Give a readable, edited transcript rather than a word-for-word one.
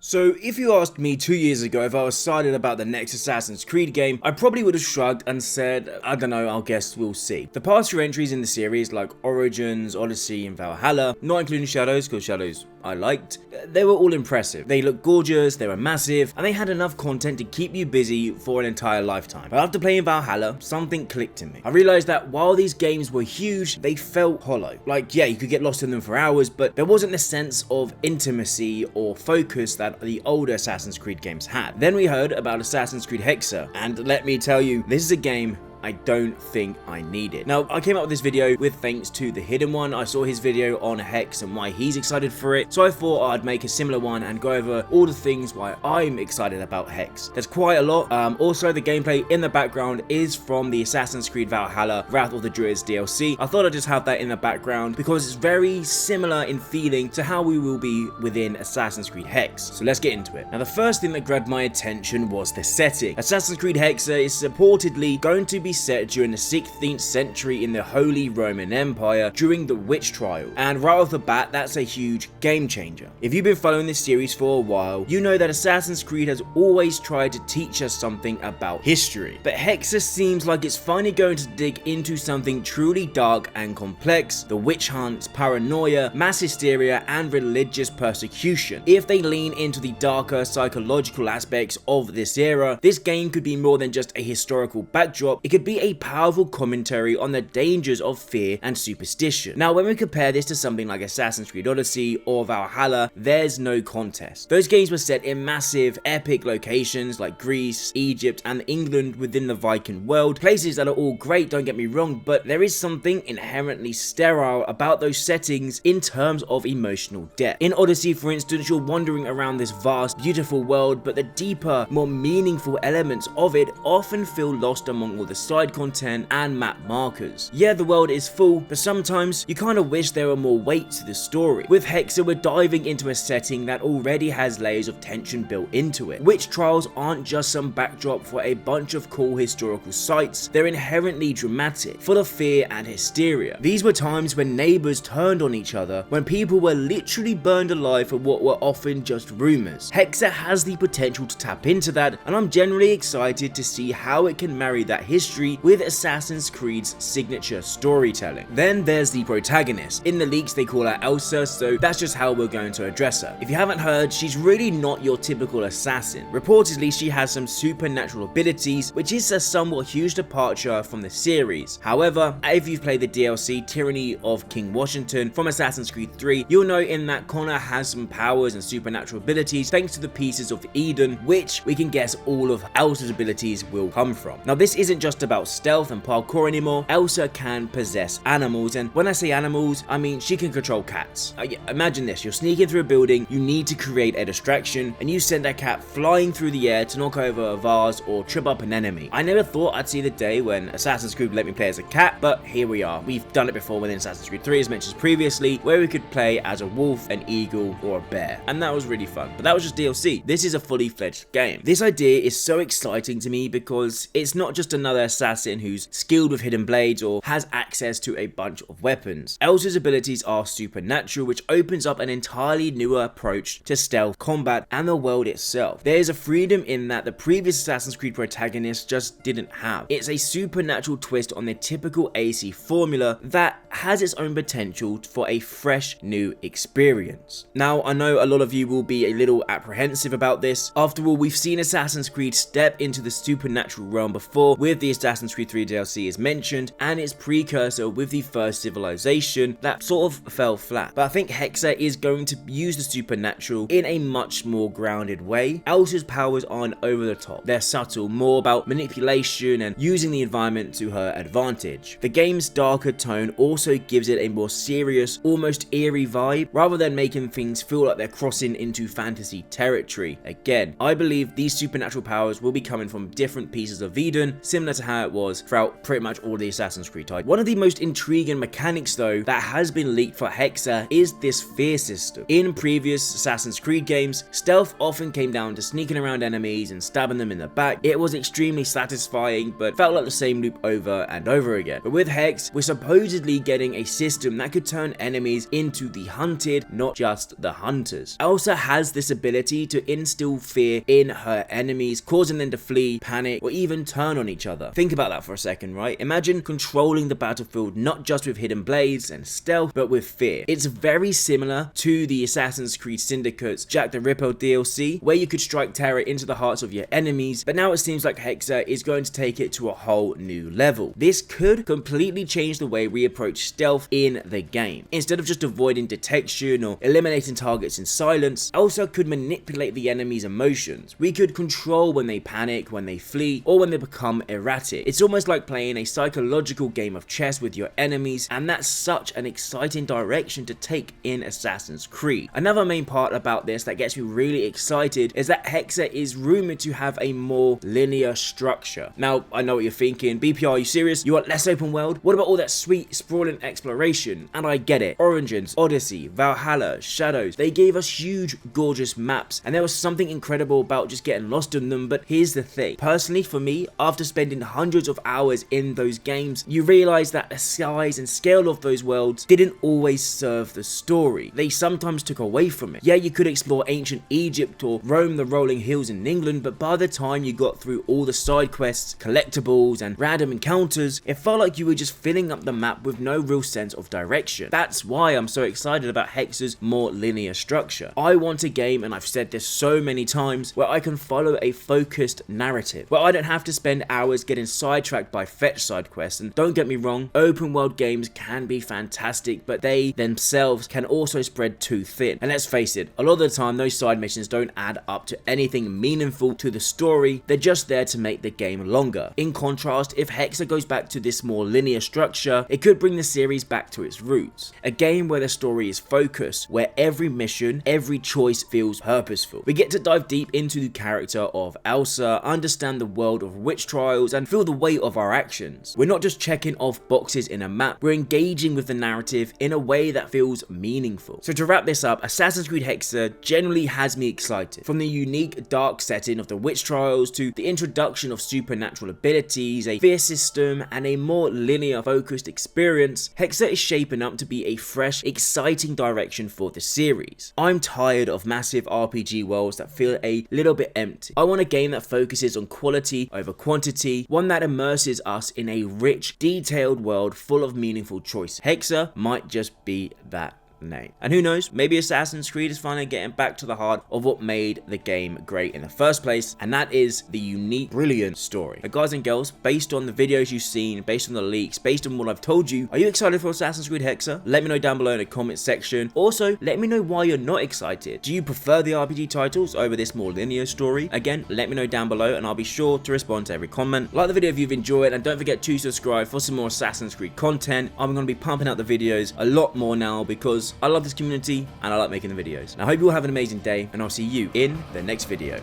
So if you asked me 2 years ago if I was excited about the next Assassin's Creed game, I probably would have shrugged and said, I don't know, I'll guess we'll see. The past few entries in the series like Origins, Odyssey and Valhalla, not including Shadows because Shadows I liked, they were all impressive. They looked gorgeous, they were massive, and they had enough content to keep you busy for an entire lifetime. But after playing Valhalla, something clicked in me. I realized that while these games were huge, they felt hollow. Like, yeah, you could get lost in them for hours, but there wasn't the sense of intimacy or focus that the older Assassin's Creed games had. Then we heard about Assassin's Creed Hexa, and let me tell you, this is a game I don't think I need it. Now, I came up with this video with thanks to The Hidden One. I saw his video on Hex and why he's excited for it, so I thought I'd make a similar one and go over all the things why I'm excited about Hex. There's quite a lot. Also, the gameplay in the background is from the Assassin's Creed Valhalla Wrath of the Druids DLC. I thought I'd just have that in the background because it's very similar in feeling to how we will be within Assassin's Creed Hex. So let's get into it. Now, the first thing that grabbed my attention was the setting. Assassin's Creed Hexa is reportedly going to be set during the 16th century in the Holy Roman Empire during the witch trial, and right off the bat that's a huge game changer. If you've been following this series for a while, you know that Assassin's Creed has always tried to teach us something about history, but Hexa seems like it's finally going to dig into something truly dark and complex: the witch hunts, paranoia, mass hysteria and religious persecution. If they lean into the darker psychological aspects of this era, this game could be more than just a historical backdrop. It could be a powerful commentary on the dangers of fear and superstition. Now, when we compare this to something like Assassin's Creed Odyssey or Valhalla, there's no contest. Those games were set in massive, epic locations like Greece, Egypt, and England within the Viking world, places that are all great, don't get me wrong, but there is something inherently sterile about those settings in terms of emotional depth. In Odyssey, for instance, you're wandering around this vast, beautiful world, but the deeper, more meaningful elements of it often feel lost among all the side content and map markers. Yeah, the world is full, but sometimes you kind of wish there were more weight to the story. With Hexa, we're diving into a setting that already has layers of tension built into it. Witch trials aren't just some backdrop for a bunch of cool historical sites, they're inherently dramatic, full of fear and hysteria. These were times when neighbors turned on each other, when people were literally burned alive for what were often just rumors. Hexa has the potential to tap into that, and I'm generally excited to see how it can marry that history with Assassin's Creed's signature storytelling. Then there's the protagonist. In the leaks they call her Elsa, so that's just how we're going to address her. If you haven't heard, she's really not your typical assassin. Reportedly, she has some supernatural abilities, which is a somewhat huge departure from the series. However, if you've played the DLC Tyranny of King Washington from Assassin's Creed 3, you'll know in that Connor has some powers and supernatural abilities thanks to the pieces of Eden, which we can guess all of Elsa's abilities will come from. Now, this isn't just about stealth and parkour anymore. Elsa can possess animals, and when I say animals, I mean she can control cats. Imagine this: you're sneaking through a building, you need to create a distraction, and you send that cat flying through the air to knock over a vase or trip up an enemy. I never thought I'd see the day when Assassin's Creed would let me play as a cat, but here we are. We've done it before within Assassin's Creed 3, as mentioned previously, where we could play as a wolf, an eagle, or a bear, and that was really fun. But that was just DLC. This is a fully fledged game. This idea is so exciting to me because it's not just another assassin who's skilled with hidden blades or has access to a bunch of weapons. Elsa's abilities are supernatural, which opens up an entirely newer approach to stealth combat and the world itself. There's a freedom in that the previous Assassin's Creed protagonists just didn't have. It's a supernatural twist on the typical AC formula that has its own potential for a fresh new experience. Now, I know a lot of you will be a little apprehensive about this. After all, we've seen Assassin's Creed step into the supernatural realm before with the Assassin's Creed 3 DLC is mentioned, and its precursor with the first civilization that sort of fell flat. But I think Hexa is going to use the supernatural in a much more grounded way. Elsa's powers aren't over the top. They're subtle, more about manipulation and using the environment to her advantage. The game's darker tone also gives it a more serious, almost eerie vibe, rather than making things feel like they're crossing into fantasy territory. Again, I believe these supernatural powers will be coming from different pieces of Eden, similar to how how it was throughout pretty much all the Assassin's Creed titles. One of the most intriguing mechanics though that has been leaked for Hexa is this fear system. In previous Assassin's Creed games, stealth often came down to sneaking around enemies and stabbing them in the back. It was extremely satisfying, but felt like the same loop over and over again. But with Hex, we're supposedly getting a system that could turn enemies into the hunted, not just the hunters. Elsa has this ability to instill fear in her enemies, causing them to flee, panic, or even turn on each other. Think about that for a second, right? Imagine controlling the battlefield not just with hidden blades and stealth, but with fear. It's very similar to the Assassin's Creed Syndicate's Jack the Ripper DLC, where you could strike terror into the hearts of your enemies, but now it seems like Hexa is going to take it to a whole new level. This could completely change the way we approach stealth in the game. Instead of just avoiding detection or eliminating targets in silence, Elsa could manipulate the enemy's emotions. We could control when they panic, when they flee, or when they become erratic. It's almost like playing a psychological game of chess with your enemies, and that's such an exciting direction to take in Assassin's Creed. Another main part about this that gets me really excited is that Hexa is rumored to have a more linear structure. Now, I know what you're thinking, BPR, are you serious? You want less open world? What about all that sweet, sprawling exploration? And I get it. Origins, Odyssey, Valhalla, Shadows, they gave us huge, gorgeous maps, and there was something incredible about just getting lost in them, but here's the thing. Personally, for me, after spending hundreds of hours in those games, you realize that the size and scale of those worlds didn't always serve the story. They sometimes took away from it. Yeah, you could explore ancient Egypt or roam the rolling hills in England, but by the time you got through all the side quests, collectibles, and random encounters, it felt like you were just filling up the map with no real sense of direction. That's why I'm so excited about Hexa's more linear structure. I want a game, and I've said this so many times, where I can follow a focused narrative, where I don't have to spend hours getting sidetracked by fetch side quests. And don't get me wrong, open world games can be fantastic, but they themselves can also spread too thin. And let's face it, a lot of the time those side missions don't add up to anything meaningful to the story, they're just there to make the game longer. In contrast, if Hexa goes back to this more linear structure, it could bring the series back to its roots. A game where the story is focused, where every mission, every choice feels purposeful. We get to dive deep into the character of Elsa, understand the world of witch trials, and feel the weight of our actions. We're not just checking off boxes in a map, we're engaging with the narrative in a way that feels meaningful. So to wrap this up, Assassin's Creed Hexa generally has me excited. From the unique dark setting of the witch trials to the introduction of supernatural abilities, a fear system, and a more linear focused experience, Hexa is shaping up to be a fresh, exciting direction for the series. I'm tired of massive RPG worlds that feel a little bit empty. I want a game that focuses on quality over quantity, one that immerses us in a rich, detailed world full of meaningful choice. Hexa might just be that name. And who knows, maybe Assassin's Creed is finally getting back to the heart of what made the game great in the first place, and that is the unique, brilliant story. But guys and girls, based on the videos you've seen, based on the leaks, based on what I've told you, are you excited for Assassin's Creed Hexa? Let me know down below in the comment section. Also, let me know why you're not excited. Do you prefer the RPG titles over this more linear story? Again, let me know down below and I'll be sure to respond to every comment. Like the video if you've enjoyed, and don't forget to subscribe for some more Assassin's Creed content. I'm going to be pumping out the videos a lot more now because I love this community and I like making the videos. And I hope you all have an amazing day, and I'll see you in the next video.